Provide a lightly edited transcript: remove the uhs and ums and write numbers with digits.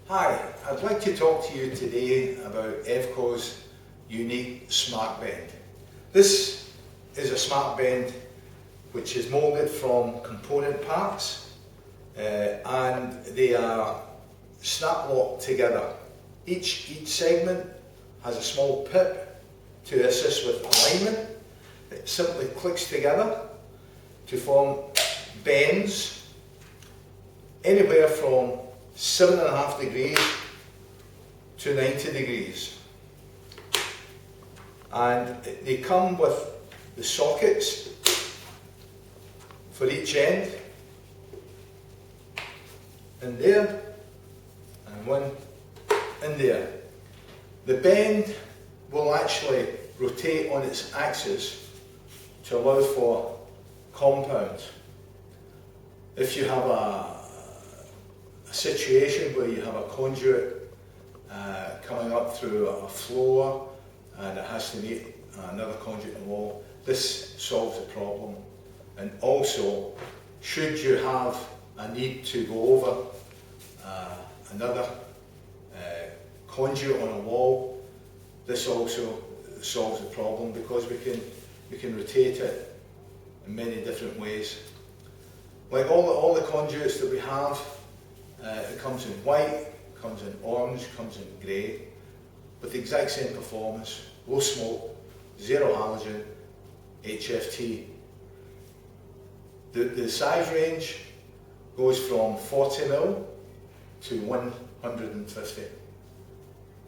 Hi, I'd like to talk to you today about Evcco's unique Smart Bend. This is a Smart Bend which is moulded from component parts and they are snap locked together. Each segment has a small pip to assist with alignment. It simply clicks together to form bends anywhere from 7.5 degrees to 90 degrees, and they come with the sockets for each end, in there and one in there. The bend will actually rotate on its axis to allow for compound. If you have a situation where you have a conduit coming up through a floor and it has to meet another conduit in the wall, this solves the problem. And also, should you have a need to go over another conduit on a wall, this also solves the problem because we can rotate it in many different ways. Like all the conduits that we have, it comes in white, comes in orange, comes in grey, with the exact same performance, low smoke, zero halogen, HFT. The size range goes from 40mm to 150.